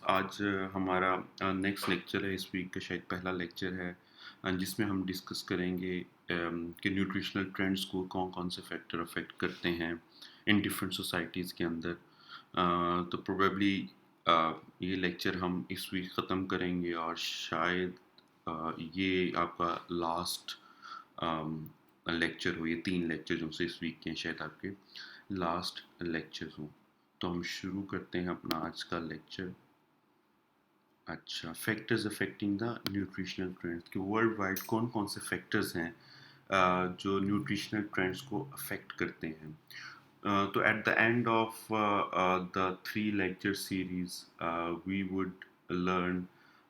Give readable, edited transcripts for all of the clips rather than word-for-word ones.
आज हमारा next lecture है। इस वीक का शायद पहला लेक्चर है जिसमें हम डिस्कस करेंगे कि न्यूट्रिशनल ट्रेंड्स को कौन कौन से फैक्टर अफेक्ट करते हैं इन डिफरेंट सोसाइटीज़ के अंदर। तो प्रोबेबली ये लेक्चर हम इस वीक ख़त्म करेंगे और शायद ये आपका लास्ट लेक्चर हो। ये 3 लेक्चर जो से इस वीक के हैं शायद आपके लास्ट लेक्चर हो। तो हम शुरू करते हैं अपना आज का लेक्चर। अच्छा, factors affecting the nutritional trends कि वर्ल्ड वाइड कौन कौन से फैक्टर्स हैं जो न्यूट्रिशनल ट्रेंड्स को अफेक्ट करते हैं। तो at the end of the 3 lecture series we would learn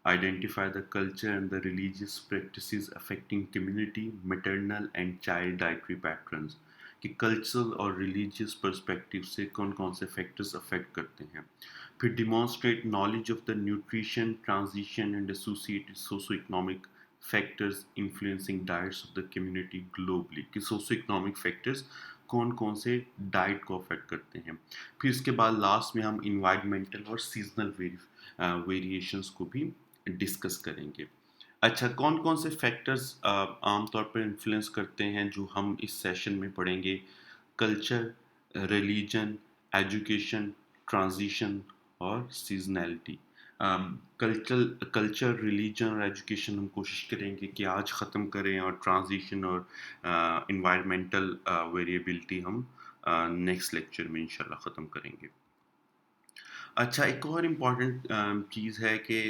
identify the culture and the religious practices affecting community maternal and child dietary patterns कि कल्चरल और रिलीजियस पर्सपेक्टिव से कौन कौन से फैक्टर्स अफेक्ट करते हैं। फिर demonstrate knowledge of the nutrition transition and associated socio economic factors influencing diets of the community globally कि सोशो इकोनॉमिक फैक्टर्स कौन कौन से डाइट को अफेक्ट करते हैं। फिर इसके बाद लास्ट में हम इन्वायरमेंटल और सीजनल वेरिएशंस को भी डिस्कस करेंगे। अच्छा, कौन कौन से फैक्टर्स आमतौर पर इन्फ्लुएंस करते हैं जो हम इस सेशन में पढ़ेंगे। कल्चर, रिलीजन, एजुकेशन, ट्रांजिशन और सीजनैलिटी। कल्चर, रिलीजन और एजुकेशन हम कोशिश करेंगे कि आज ख़त्म करें और ट्रांजिशन और इन्वायरमेंटल वेरिएबिलिटी हम नेक्स्ट लेक्चर में इंशाल्लाह ख़त्म करेंगे। अच्छा, एक और इम्पॉर्टेंट चीज़ है कि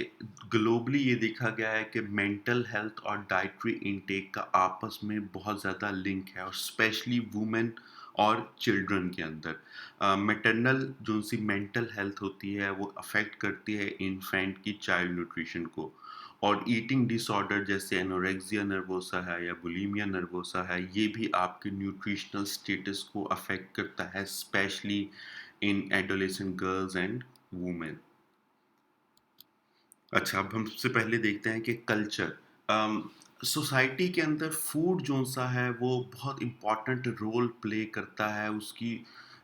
ग्लोबली ये देखा गया है कि मेंटल हेल्थ और डाइटरी इनटेक का आपस में बहुत ज़्यादा लिंक है और स्पेशली वुमेन और चिल्ड्रन के अंदर मैटरनल जो सी मेंटल हेल्थ होती है वो अफेक्ट करती है इन्फेंट की चाइल्ड न्यूट्रिशन को। और ईटिंग डिसऑर्डर जैसे एनोरेक्सिया नर्वोसा है या बुलिमिया नर्वोसा है, ये भी आपके न्यूट्रिशनल स्टेटस को अफेक्ट करता है specially in adolescent girls and women. अच्छा, अब हम सबसे पहले देखते हैं कि कल्चर सोसाइटी के अंदर फूड जो सा है वो बहुत इम्पॉर्टेंट रोल प्ले करता है उसकी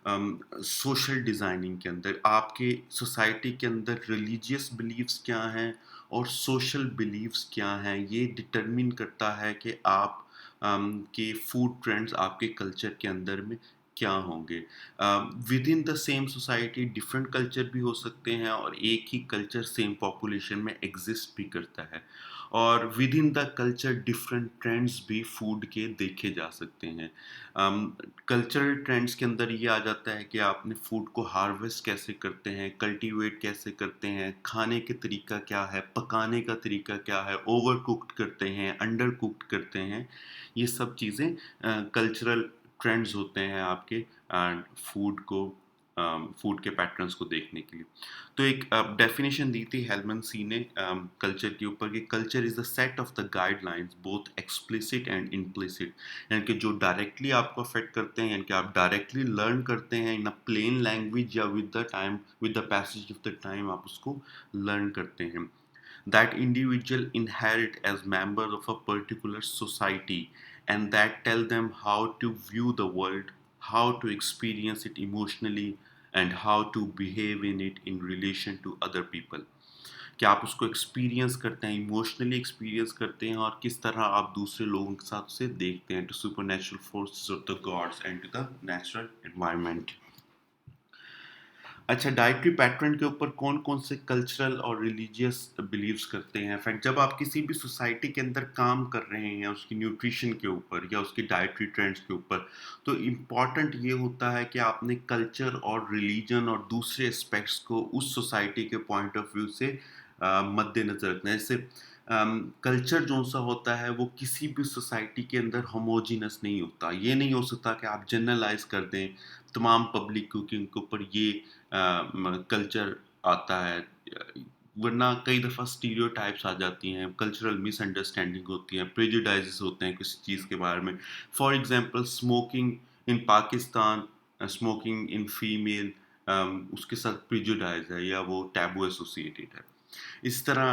सोशल डिज़ाइनिंग के अंदर। आपके सोसाइटी के अंदर रिलीजियस बिलीव्स क्या हैं और सोशल बिलीव्स क्या हैं, ये डिटरमिन करता है कि आप के फूड ट्रेंड्स आपके कल्चर के अंदर में क्या होंगे। With in the same society different culture भी हो सकते हैं और एक ही कल्चर सेम पॉपुलेशन में एग्जिस्ट भी करता है। और with in the culture different trends भी फूड के देखे जा सकते हैं। कल्चरल ट्रेंड्स के अंदर ये आ जाता है कि आपने फूड को हार्वेस्ट कैसे करते हैं, कल्टीवेट कैसे करते हैं, खाने के तरीका क्या है, पकाने का तरीका क्या है, ओवर कुक्ड करते हैं, अंडर कुक्ड करते हैं। ये सब चीज़ें कल्चरल ट्रेंड्स होते हैं आपके फूड को फूड के पैटर्न्स को देखने के लिए। तो एक डेफिनेशन दी थी हेलमन ने कल्चर के ऊपर कि culture is the set of the guidelines both explicit and implicit, यानी कि जो डायरेक्टली आपको अफेक्ट करते हैं, यानी कि आप डायरेक्टली लर्न करते हैं इन अ प्लेन लैंग्वेज या with the time with the passage of the time आप उसको लर्न करते हैं। That individual inherit as members of a particular society and that tell them how to view the world, how to experience it emotionally and how to behave in it in relation to other people। कि आप उसको experience करते हैं, emotionally experience करते हैं और किस तरह आप दूसरे लोगों के साथ उसे देखते हैं, to super natural forces of the gods and to the natural environment. अच्छा, डाइटरी पैटर्न के ऊपर कौन कौन से कल्चरल और रिलीजियस बिलीव्स करते हैं। इनफैक्ट जब आप किसी भी सोसाइटी के अंदर काम कर रहे हैं उसकी न्यूट्रिशन के ऊपर या उसकी डाइटरी ट्रेंड्स के ऊपर, तो इम्पॉर्टेंट ये होता है कि आपने कल्चर और रिलीजन और दूसरे एस्पेक्ट्स को उस सोसाइटी के पॉइंट ऑफ व्यू से मद्देनजर रखना है। जैसे कल्चर जो सा होता है वो किसी भी सोसाइटी के अंदर होमोजीनस नहीं होता। ये नहीं हो सकता कि आप जनरलाइज कर दें तमाम पब्लिक कुकिंग के ऊपर ये कल्चर आता है, वरना कई दफ़ा स्टीरियोटाइप्स आ जाती हैं, कल्चरल मिसअंडरस्टैंडिंग होती है, प्रेजुडाइजेस होते हैं किसी चीज़ के बारे में। For example smoking in Pakistan, smoking in female, उसके साथ प्रेजुडाइज है या वो टैबू एसोसिएटेड है। इस तरह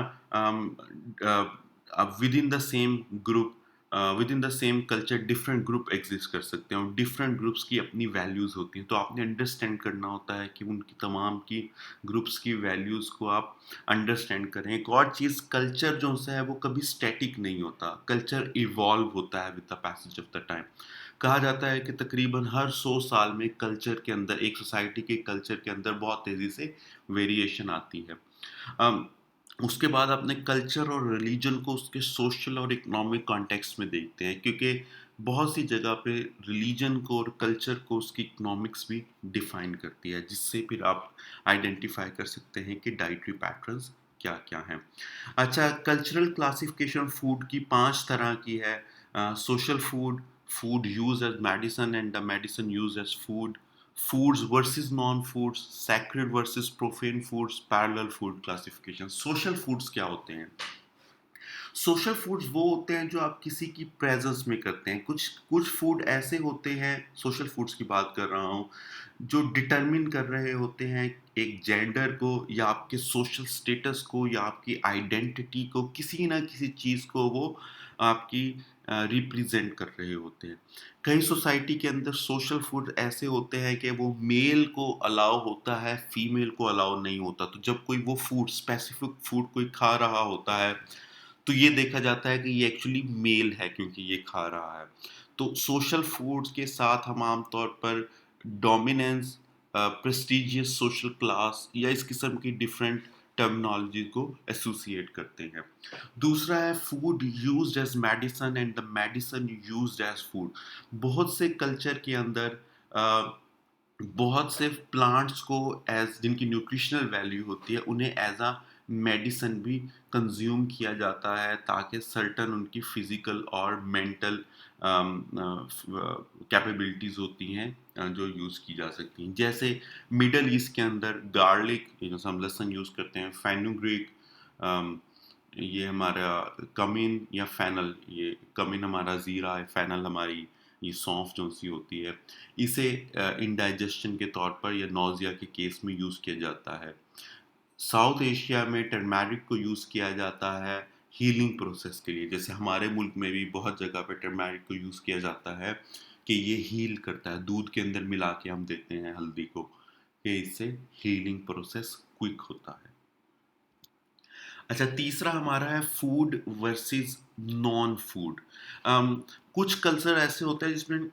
with in the same group with in the same culture different group exist कर सकते हैं और डिफरेंट ग्रुप्स की अपनी वैल्यूज़ होती हैं, तो आपने अंडरस्टैंड करना होता है कि उनकी तमाम की ग्रुप्स की वैल्यूज़ को आप अंडरस्टैंड करें। एक और चीज़, कल्चर जो सा है वो कभी स्टैटिक नहीं होता, कल्चर इवॉल्व होता है with the passage of the time. कहा जाता है कि तकरीबन हर 100 साल में कल्चर के अंदर, एक सोसाइटी के कल्चर के अंदर बहुत तेज़ी से वेरिएशन आती है। अम, उसके बाद अपने कल्चर और रिलीजन को उसके सोशल और इकोनॉमिक कॉन्टेक्स्ट में देखते हैं, क्योंकि बहुत सी जगह पे रिलीजन को और कल्चर को उसकी इकोनॉमिक्स भी डिफाइन करती है, जिससे फिर आप आइडेंटिफाई कर सकते हैं कि डाइटरी पैटर्न्स क्या क्या हैं। अच्छा, कल्चरल क्लासिफिकेशन फूड की 5 तरह की है। Social food, food use as medicine and the medicine use as food, foods versus non-foods, sacred versus profane foods, parallel food classification। social foods क्या होते हैं? सोशल फूड्स वो होते हैं जो आप किसी की प्रेजेंस में करते हैं। कुछ कुछ फूड ऐसे होते हैं, सोशल फूड्स की बात कर रहा हूँ, जो डिटरमिन कर रहे होते हैं एक जेंडर को या आपके सोशल स्टेटस को या आपकी आइडेंटिटी को, किसी ना किसी चीज़ को वो आपकी रिप्रेजेंट कर रहे होते हैं। कई सोसाइटी के अंदर सोशल फूड ऐसे होते हैं कि वो मेल को अलाउ होता है, फीमेल को अलाउ नहीं होता। तो जब कोई वो फूड, स्पेसिफिक फूड कोई खा रहा होता है, तो ये देखा जाता है कि ये एक्चुअली मेल है क्योंकि ये खा रहा है। तो सोशल फूड्स के साथ हम आम तौर पर डोमिनेंस, प्रेस्टिजियस सोशल क्लास या इस किस्म की डिफरेंट टर्मिनोलॉजी को एसोसिएट करते हैं। दूसरा है food used as medicine and the medicine used as food. बहुत से कल्चर के अंदर बहुत से प्लांट्स को एज, जिनकी न्यूट्रिशनल वैल्यू होती है, उन्हें एज अ मेडिसिन भी कंज्यूम किया जाता है, ताकि सर्टन उनकी फिजिकल और मेंटल कैपेबिलिटीज होती हैं जो यूज़ की जा सकती हैं। जैसे मिडल ईस्ट के अंदर गार्लिक, हम लहसुन यूज़ करते हैं, फेनुग्रीक, ये हमारा कमिन या फैनल, ये कमिन हमारा ज़ीरा है, फैनल हमारी ये सौंफ जो सी होती है, इसे इंडाइजेशन के तौर पर या नौजिया के केस में यूज़ किया जाता है। साउथ एशिया में टर्मेरिक को यूज़ किया जाता है हीलिंग प्रोसेस के लिए। जैसे हमारे मुल्क में भी बहुत जगह पे टर्मेरिक को यूज़ किया जाता है कि ये हील करता है। दूध के अंदर मिला के हम देते हैं हल्दी को, कि इससे हीलिंग प्रोसेस क्विक होता है। अच्छा, तीसरा हमारा है फूड वर्सेस नॉन फूड। कुछ कल्चर ऐसे होते हैं जिसमें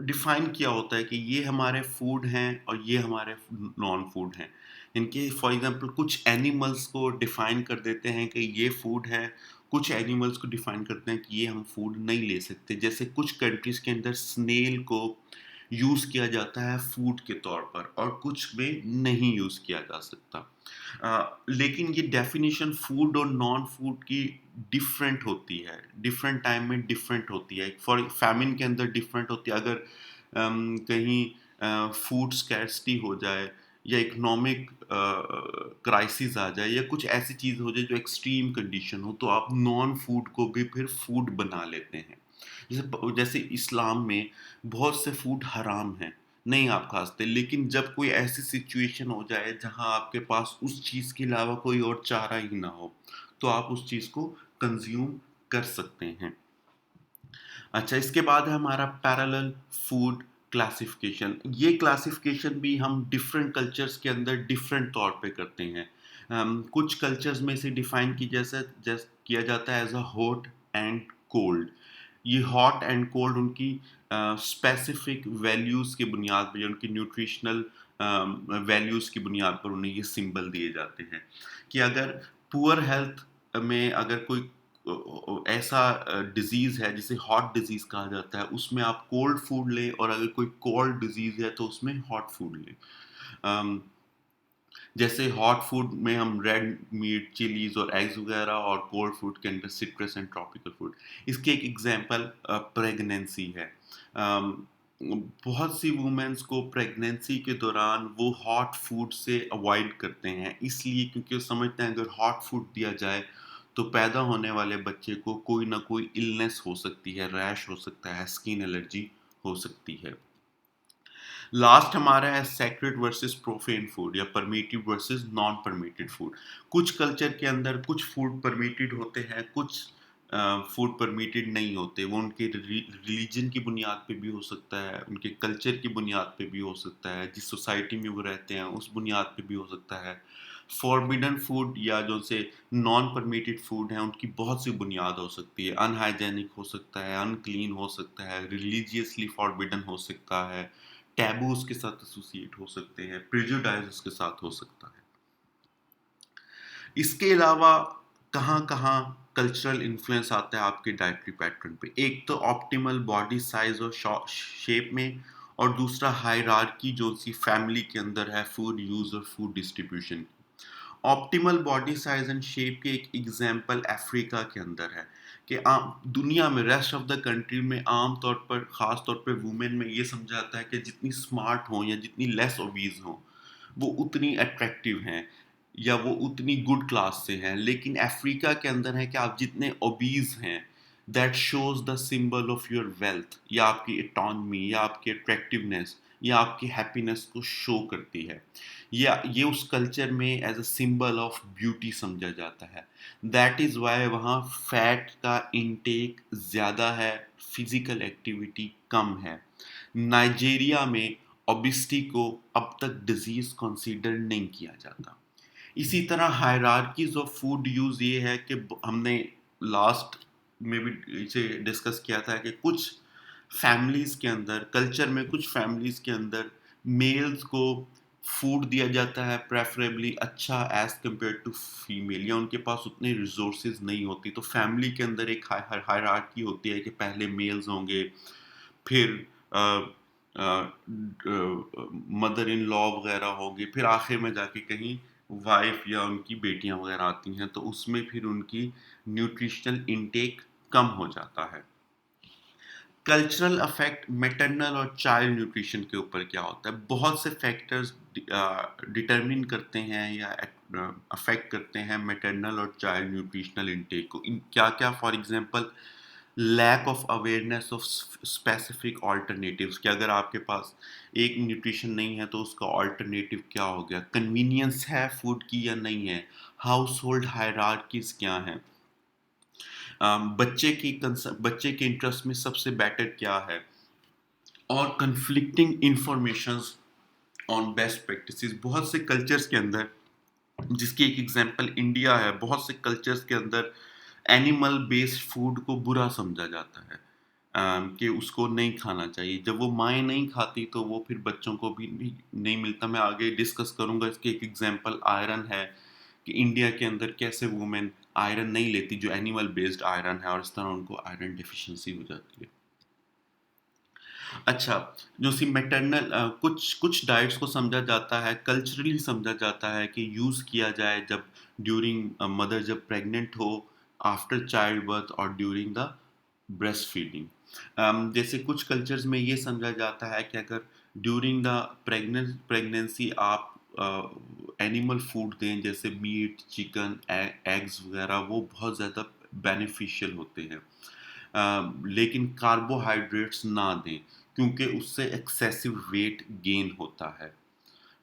डिफाइन किया होता है कि ये हमारे फूड हैं और ये हमारे नॉन फूड हैं। इनके फॉर एग्जांपल कुछ एनिमल्स को डिफाइन कर देते हैं कि ये फूड है, कुछ एनिमल्स को डिफाइन करते हैं कि ये हम फूड नहीं ले सकते। जैसे कुछ कंट्रीज के अंदर स्नेल को यूज़ किया जाता है फूड के तौर पर और कुछ में नहीं यूज़ किया जा सकता। लेकिन ये डेफिनेशन फूड और नॉन फूड की डिफरेंट होती है, डिफरेंट टाइम में डिफरेंट होती है। फॉर फैमिन के अंदर डिफरेंट होती है। अगर कहीं फूड स्कैर्सिटी हो जाए या इकोनॉमिक क्राइसिस आ जाए या कुछ ऐसी चीज़ हो जाए जो एक्सट्रीम कंडीशन हो, तो आप नॉन फूड को भी फिर फूड बना लेते हैं। जैसे इस्लाम में बहुत से फूड हराम हैं, नहीं आप खा सकते, लेकिन जब कोई ऐसी सिचुएशन हो जाए जहाँ आपके पास उस चीज़ के अलावा कोई और चारा ही ना हो, तो आप उस चीज़ को कंज्यूम कर सकते हैं। अच्छा, इसके बाद है हमारा पैरेलल फूड क्लासिफिकेशन। ये क्लासिफिकेशन भी हम डिफरेंट कल्चर्स के अंदर डिफरेंट तौर पे करते हैं। कुछ कल्चर्स में इसे डिफाइन की जैसे किया जाता है as a hot and cold. ये हॉट एंड कोल्ड उनकी स्पेसिफिक वैल्यूज़ की बुनियाद पर या उनकी न्यूट्रिशनल वैल्यूज़ की बुनियाद पर उन्हें ये सिंबल दिए जाते हैं कि अगर पुअर हेल्थ में अगर कोई ऐसा डिजीज़ है जिसे हॉट डिजीज़ कहा जाता है, उसमें आप कोल्ड फूड लें, और अगर कोई कोल्ड डिजीज़ है तो उसमें हॉट फूड लें। अम, जैसे हॉट फूड में हम रेड मीट, चिलीज़ और एग्स वगैरह, और कोल्ड फूड के अंदर सिट्रस एंड ट्रॉपिकल फूड। इसकी एक एग्जांपल प्रेगनेंसी है। अम, बहुत सी वुमेन्स को प्रेगनेंसी के दौरान वो हॉट फूड से अवॉइड करते हैं, इसलिए क्योंकि वो समझते हैं अगर हॉट फूड दिया जाए तो पैदा होने वाले बच्चे को कोई ना कोई इलनेस हो सकती है, रैश हो सकता है, स्किन एलर्जी हो सकती है। लास्ट हमारा है सैक्रेड वर्सेस प्रोफेन फूड या primitive versus non permitted food. कुछ कल्चर के अंदर कुछ फूड परमिटेड होते हैं, कुछ फूड परमिटेड नहीं होते, वो उनके रिलीजन की बुनियाद पे भी हो सकता है, उनके कल्चर की बुनियाद पे भी हो सकता है, जिस सोसाइटी में वो रहते हैं उस बुनियाद पे भी हो सकता है। फॉरबिडन फूड या जो से नॉन परमिटेड फूड हैं उनकी बहुत सी बुनियाद हो सकती है, अनहाइजेनिक हो सकता है, अनक्लीन हो सकता है, रिलीजियसली फॉरबिडन हो सकता है, टैबूज के साथ एसोसिएट हो सकते हैं, प्रेजुडाइजेस के साथ हो सकता है। इसके अलावा कहाँ-कहाँ कल्चरल इन्फ्लुएंस आता है आपके डाइटरी पैटर्न पे? एक तो ऑप्टिमल बॉडी साइज़ और शेप में, और दूसरा हायरार्की जो सी फैमिली के अंदर है फूड यूज़ और फूड डिस्ट्रीब्यूशन की। Optimal body size and shape के एक एग्ज़ाम्पल अफ्रीका के अंदर है कि दुनिया में रेस्ट ऑफ द कंट्री में आम तौर पर, ख़ास तौर पे वुमेन में ये समझा जाता है कि जितनी स्मार्ट हों या जितनी लेस ओबीज़ हों, वो उतनी अट्रैक्टिव हैं या वो उतनी गुड क्लास से हैं। लेकिन अफ्रीका के अंदर है कि आप जितने ओबीज हैं, that shows the symbol of your wealth, या आपकी इटॉनमी या आपकी अट्रैक्टिवनेस या आपकी हैप्पीनेस को शो करती है, या ये उस कल्चर में as a symbol of beauty समझा जाता है। दैट इज़ वाई वहाँ फैट का इनटेक ज़्यादा है, फिजिकल एक्टिविटी कम है। नाइजीरिया में ओबिसिटी को अब तक डिजीज कंसीडर नहीं किया जाता। इसी तरह हायरार्कीज ऑफ फूड यूज़ ये है कि हमने लास्ट में भी इसे डिस्कस किया था कि कुछ फैमिलीज़ के अंदर, कल्चर में कुछ फैमिलीज़ के अंदर मेल्स को फूड दिया जाता है प्रेफरेबली अच्छा एज़ कम्पेयर टू फीमेल, या उनके पास उतने रिसोर्सेज नहीं होती, तो फैमिली के अंदर एक हायरार्की होती है कि पहले मेल्स होंगे, फिर मदर इन लॉ वगैरह होगी, फिर आखिर में जाके कहीं वाइफ या उनकी बेटियां वगैरह आती हैं, तो उसमें फिर उनकी न्यूट्रिशनल इनटेक कम हो जाता है। कल्चरल अफेक्ट मैटरनल और चाइल्ड न्यूट्रिशन के ऊपर क्या होता है? बहुत से फैक्टर्स डिटरमिन करते हैं या अफेक्ट करते हैं मैटरनल और चाइल्ड न्यूट्रिशनल इनटेक को। इन क्या क्या? For example, lack of awareness of specific alternatives, कि अगर आपके पास एक न्यूट्रिशन नहीं है तो उसका ऑल्टरनेटिव क्या हो गया, कन्वीनियंस है फूड की या नहीं है, हाउस होल्ड हायरार्कीज क्या हैं, बच्चे के इंटरेस्ट में सबसे बेटर क्या है, और conflicting informations on best practices. बहुत से कल्चर्स के अंदर, जिसकी एक एग्जांपल इंडिया है, बहुत से कल्चर्स के अंदर एनिमल बेस्ड फूड को बुरा समझा जाता है, कि उसको नहीं खाना चाहिए। जब वो माएँ नहीं खाती तो वो फिर बच्चों को भी नहीं मिलता। मैं आगे डिस्कस करूँगा, इसकी एक एग्जांपल आयरन है कि इंडिया के अंदर कैसे वुमेन आयरन नहीं लेती जो एनिमल बेस्ड आयरन है, और इस तरह उनको आयरन डेफिशिएंसी हो जाती है। अच्छा, जो सी मैटरनल कुछ कुछ डाइट्स को समझा जाता है, कल्चरली समझा जाता है कि यूज़ किया जाए जब ड्यूरिंग मदर जब प्रेग्नेंट हो, आफ्टर चाइल्ड बर्थ और ड्यूरिंग द ब्रेस्ट फीडिंग। जैसे कुछ कल्चर्स में ये समझा जाता है कि अगर ड्यूरिंग द प्रेगनेंसी आप एनिमल फूड दें, जैसे मीट, चिकन, एग्स वगैरह, वो बहुत ज़्यादा बेनिफिशियल होते हैं। लेकिन कार्बोहाइड्रेट्स ना दें, क्योंकि उससे एक्सेसिव वेट गेन होता है।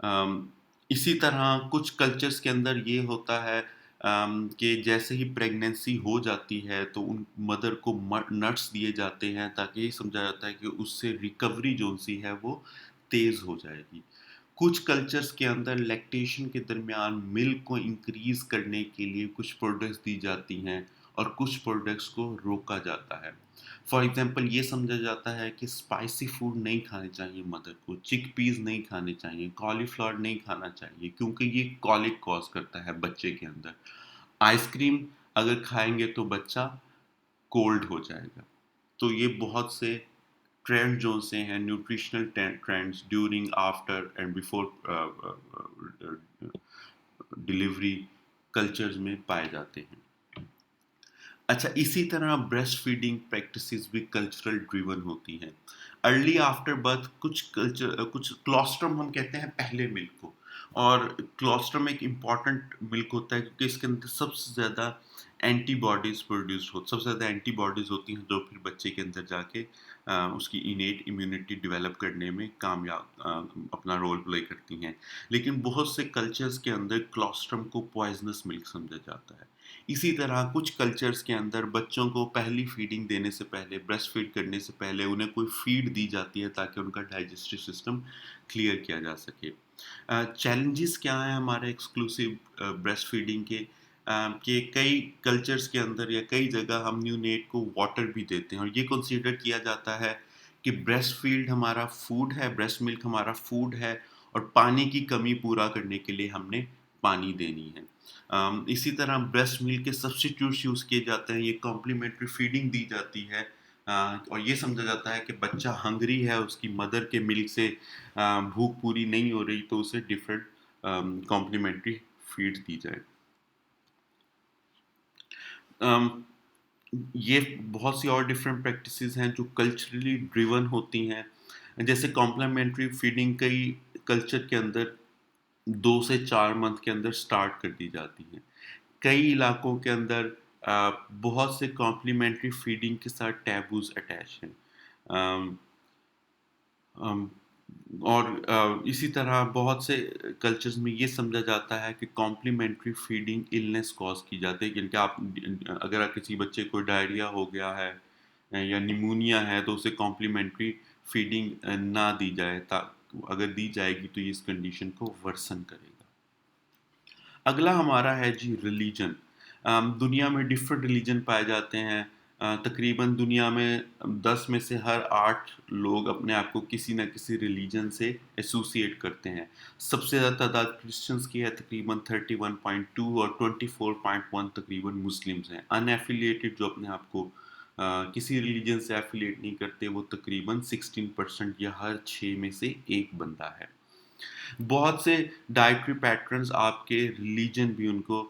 अम, इसी तरह कुछ कल्चर्स के अंदर ये होता है कि जैसे ही प्रेगनेंसी हो जाती है तो उन मदर को नट्स दिए जाते हैं, ताकि ये समझा जाता है कि उससे रिकवरी जो सी है वो तेज़ हो जाएगी। कुछ कल्चर्स के अंदर लैक्टेशन के दरमियान मिल्क को इंक्रीज करने के लिए कुछ प्रोडक्ट्स दी जाती हैं, और कुछ प्रोडक्ट्स को रोका जाता है। फॉर एग्जांपल, ये समझा जाता है कि स्पाइसी फूड नहीं खाने चाहिए मदर को, चिकपीस नहीं खाने चाहिए, कॉलीफ्लावर नहीं खाना चाहिए, क्योंकि ये कॉलिक कॉज करता है बच्चे के अंदर। आइसक्रीम अगर खाएंगे तो बच्चा कोल्ड हो जाएगा। तो ये बहुत से ट्रेंड जो से हैं, nutritional trends during, after and before delivery cultures में पाए जाते हैं। अच्छा, इसी तरह ब्रेस्ट फीडिंग प्रैक्टिसेस भी कल्चरल ड्रिवन होती हैं। अर्ली आफ्टर बर्थ कुछ कल्चर, कुछ क्लोस्ट्रम हम कहते हैं पहले मिल्क को, और क्लोस्ट्रम एक इम्पॉर्टेंट मिल्क होता है क्योंकि इसके अंदर सबसे ज़्यादा एंटीबॉडीज़ प्रोड्यूस हो सबसे ज़्यादा एंटीबॉडीज़ होती हैं जो फिर बच्चे के अंदर जाके उसकी इनेट इम्यूनिटी डेवलप करने में कामयाब अपना रोल प्ले करती हैं। लेकिन बहुत से कल्चर्स के अंदर क्लोस्ट्रम को पॉइज़नस मिल्क समझा जाता है। इसी तरह कुछ कल्चर्स के अंदर बच्चों को पहली फीडिंग देने से पहले, ब्रेस्ट फीड करने से पहले उन्हें कोई फीड दी जाती है ताकि उनका डाइजेस्टिव सिस्टम क्लियर किया जा सके। चैलेंजेस क्या हैं हमारे एक्सक्लूसिव ब्रेस्ट फीडिंग के कि कई कल्चर्स के अंदर या कई जगह हम न्यूनेट को वाटर भी देते हैं और ये कंसीडर किया जाता है कि ब्रेस्ट फीड हमारा फूड है, ब्रेस्ट मिल्क हमारा फूड है और पानी की कमी पूरा करने के लिए हमने पानी देनी है। इसी तरह ब्रेस्ट मिल्क के सब्स्टिट्यूट्स यूज़ किए जाते हैं, ये कॉम्प्लीमेंट्री फीडिंग दी जाती है और ये समझा जाता है कि बच्चा हंग्री है, उसकी मदर के मिल्क से भूख पूरी नहीं हो रही तो उसे डिफरेंट कॉम्प्लीमेंट्री फीड दी जाए। अम, ये बहुत सी और डिफरेंट प्रैक्टिसेस हैं जो कल्चरली ड्रिवन होती हैं। जैसे कॉम्प्लीमेंट्री फीडिंग कई कल्चर के अंदर 2 से 4 मंथ के अंदर स्टार्ट कर दी जाती है। कई इलाकों के अंदर बहुत से कॉम्प्लीमेंट्री फीडिंग के साथ टैबूज़ अटैच हैं। अम अम, और इसी तरह बहुत से कल्चर्स में ये समझा जाता है कि कॉम्प्लीमेंट्री फीडिंग इलनेस कॉज की जाती है क्योंकि आप अगर आप किसी बच्चे को डायरिया हो गया है या निमोनिया है तो उसे कॉम्प्लीमेंट्री फीडिंग ना दी जाए ता अगर दी जाएगी तो ये इस कंडीशन को वर्सन करेगा। अगला हमारा है जी रिलीजन। दुनिया में डिफरेंट रिलीजन पाए जाते हैं। तकरीबन दुनिया में 10 में से हर 8 लोग अपने आप को किसी न किसी रिलीजन से एसोसिएट करते हैं। सबसे ज़्यादा तादाद क्रिश्चियंस की है तकरीबन 31.2 और 24.1 तकरीबन मुस्लिम्स हैं। अनएफिलिएटेड जो अपने आप को किसी रिलीजन से एफिलिएट नहीं करते वो तकरीबन 16% या हर 6 में से एक बंदा है। बहुत से डाइटरी पैटर्न्स आपके रिलीजन भी उनको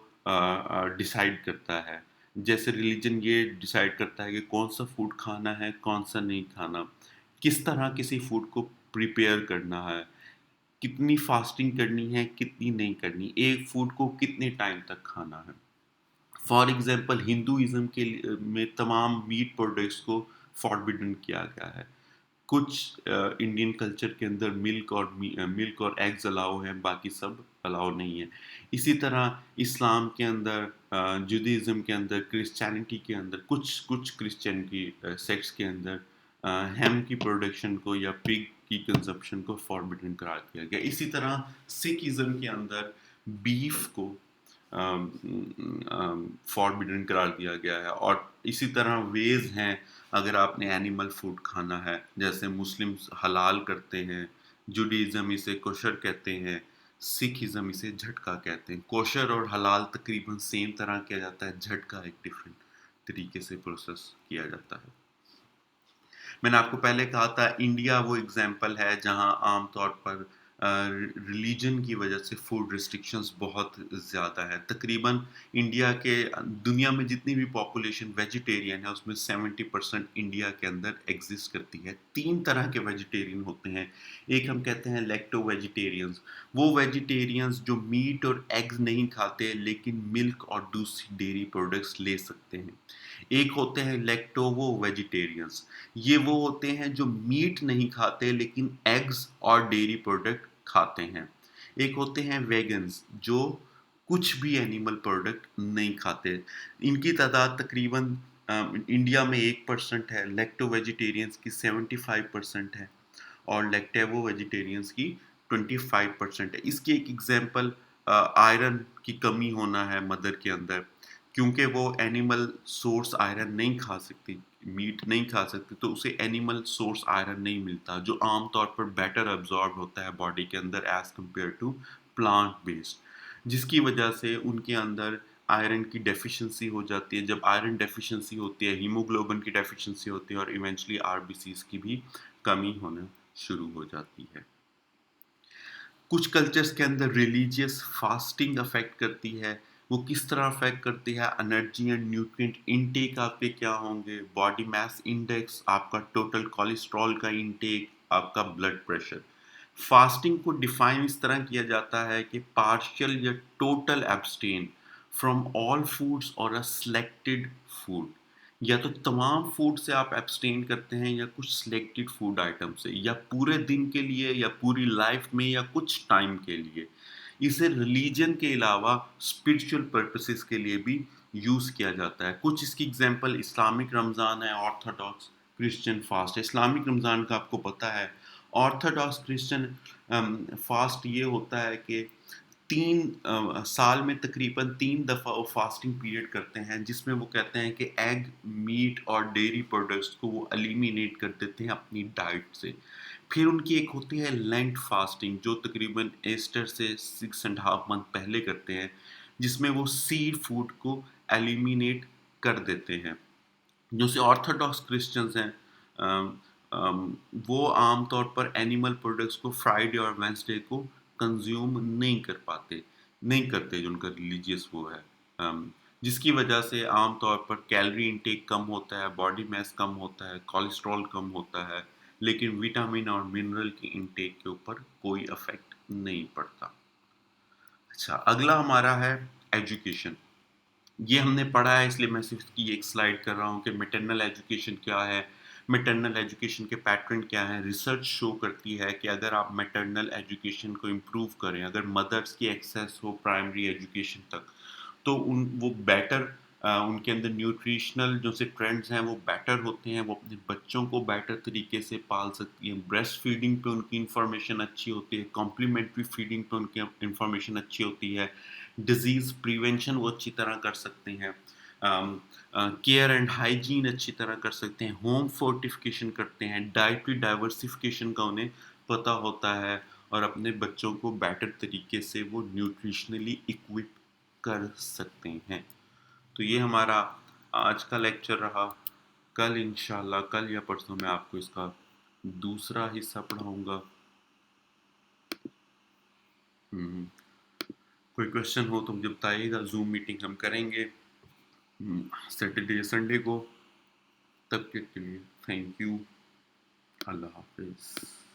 डिसाइड करता है। जैसे रिलीजन ये डिसाइड करता है कि कौन-सा फूड खाना है, कौन-सा नहीं खाना, किस तरह किसी फूड को प्रिपेयर करना है, कितनी फास्टिंग करनी है, कितनी नहीं करनी, एक फूड को कितने टाइम तक खाना है। फॉर एग्ज़ाम्पल हिंदुइज़्म के में तमाम मीट प्रोडक्ट्स को फॉरबिडन किया गया है। कुछ इंडियन कल्चर के अंदर मिल्क और एग्स अलाउ हैं, बाकी सब अलाउ नहीं है। इसी तरह इस्लाम के अंदर, जुडाइज़्म के अंदर, क्रिश्चियनिटी के अंदर, कुछ कुछ क्रिश्चियनिटी सेक्ट्स के अंदर हैम की प्रोडक्शन को या पिग की कंजप्शन को फॉरबिडन करार दिया गया। इसी तरह सिखिज़्म के अंदर बीफ को फॉरबिडन करार दिया गया है और इसी तरह वेज हैं अगर आपने एनिमल फूड खाना है जैसे मुस्लिम्स हलाल करते हैं, जुडाइज़्म इसे कोशर कहते हैं, सिखिज़्म इसे झटका कहते हैं। कोशर और हलाल तकरीबन सेम तरह किया जाता है, झटका एक डिफरेंट तरीके से प्रोसेस किया जाता है। मैंने आपको पहले कहा था इंडिया वो एग्जाम्पल है जहाँ आमतौर पर रिलीजन की वजह से फूड रिस्ट्रिक्शंस बहुत ज़्यादा है। तकरीबन इंडिया के दुनिया में जितनी भी पॉपुलेशन वेजिटेरियन है उसमें 70% इंडिया के अंदर एग्जिस्ट करती है। 3 तरह के वेजिटेरियन होते हैं। एक हम कहते हैं लैक्टो वेजिटेरियंस, वो वेजिटेरियंस जो मीट और एग्स नहीं खाते लेकिन मिल्क और दूसरी डेयरी प्रोडक्ट्स ले सकते हैं। एक होते हैं लैक्टोवो वेजिटेरियंस, ये वो होते हैं जो मीट नहीं खाते लेकिन एग्स और डेयरी प्रोडक्ट खाते हैं। एक होते हैं वेगन्स जो कुछ भी एनिमल प्रोडक्ट नहीं खाते। इनकी तादाद तकरीबन इंडिया में 1% है, लैक्टो वेजिटेरियंस की 75% है और लैक्टेवो वेजिटेरियंस की 25% है। इसकी एक एग्जांपल आयरन की कमी होना है मदर के अंदर क्योंकि वो एनिमल सोर्स आयरन नहीं खा सकती, मीट नहीं खा सकती तो उसे एनिमल सोर्स आयरन नहीं मिलता जो आम तौर पर बेटर अब्जॉर्ब होता है बॉडी के अंदर as compare to plant based, जिसकी वजह से उनके अंदर आयरन की डेफिशिएंसी हो जाती है। जब आयरन डेफिशिएंसी होती है हीमोग्लोबिन की डेफिशिएंसी होती है और इवेंचुअली आरबीसीज की भी कमी होना शुरू हो जाती है। कुछ कल्चर्स के अंदर रिलीजियस फास्टिंग अफेक्ट करती है। वो किस तरह अफेक्ट करती है, एनर्जी एंड न्यूट्रिएंट इनटेक आपके क्या होंगे, बॉडी मास इंडेक्स, आपका टोटल कोलेस्ट्रॉल का इनटेक, आपका ब्लड प्रेशर। फास्टिंग को डिफाइन इस तरह किया जाता है कि पार्शियल या total abstain from all foods और अ सिलेक्टेड फूड। या तो तमाम फूड से आप एब्सटेन करते हैं या कुछ सिलेक्टेड फूड आइटम से, या पूरे दिन के लिए या पूरी लाइफ में या कुछ टाइम के लिए। इसे रिलीजन के अलावा स्पिरिचुअल पर्पसेस के लिए भी यूज़ किया जाता है। कुछ इसकी एग्जांपल इस्लामिक रमज़ान है, ऑर्थोडॉक्स क्रिश्चियन फास्ट है। इस्लामिक रमज़ान का आपको पता है। ऑर्थोडॉक्स क्रिश्चियन फास्ट ये होता है कि 3 साल में तकरीबन 3 दफ़ा वो फास्टिंग पीरियड करते हैं, जिसमें वो कहते हैं कि एग, मीट और डेयरी प्रोडक्ट्स को वो एलिमिनेट कर देते हैं अपनी डाइट से। फिर उनकी एक होती है लेंट फास्टिंग, जो तकरीबन ईस्टर से 6.5 मंथ पहले करते हैं, जिसमें वो सीड फूड को एलिमिनेट कर देते हैं। जो से ऑर्थोडॉक्स क्रिश्चियंस हैं, अम, वो आम तौर पर एनिमल प्रोडक्ट्स को फ्राइडे और वेंसडे को कंज्यूम नहीं कर पाते, नहीं करते, जो उनका रिलीजियस वो है। जिसकी वजह से आम तौर पर कैलोरी इंटेक कम होता है, बॉडी मास कम होता है, कोलेस्ट्रॉल कम होता है, लेकिन विटामिन और मिनरल की इंटेक के ऊपर कोई इफेक्ट नहीं पड़ता। अच्छा, अगला हमारा है एजुकेशन। ये हमने पढ़ा है, इसलिए मैं सिर्फ इसकी एक स्लाइड कर रहा हूँ कि मैटरनल एजुकेशन क्या है, मैटरनल एजुकेशन के पैटर्न क्या हैं। रिसर्च शो करती है कि अगर आप मैटरनल एजुकेशन को इम्प्रूव करें, अगर मदर्स की एक्सेस हो प्राइमरी एजुकेशन तक, तो उन वो बेटर, उनके अंदर न्यूट्रिशनल जो से ट्रेंड्स हैं वो बेटर होते हैं, वो अपने बच्चों को बेटर तरीके से पाल सकती हैं। ब्रेस्ट फीडिंग पे उनकी इंफॉर्मेशन अच्छी होती है, कॉम्प्लीमेंट्री फीडिंग पे उनकी इंफॉर्मेशन अच्छी होती है, डिजीज़ प्रिवेंशन वो अच्छी तरह कर सकते हैं, केयर एंड हाइजीन अच्छी तरह कर सकते हैं, होम फोर्टिफिकेशन करते हैं, डाइटरी डाइवर्सिफिकेशन का उन्हें पता होता है, और अपने बच्चों को बेटर तरीके से वो न्यूट्रिशनली इक्विप कर सकते हैं। तो ये हमारा आज का लेक्चर रहा। कल इंशाल्लाह, कल या परसों मैं आपको इसका दूसरा हिस्सा पढ़ाऊंगा। हम्म, कोई क्वेश्चन हो तो मुझे बताइएगा। जूम मीटिंग हम करेंगे सैटरडे संडे को। तब के लिए थैंक यू। अल्लाह हाफिज़।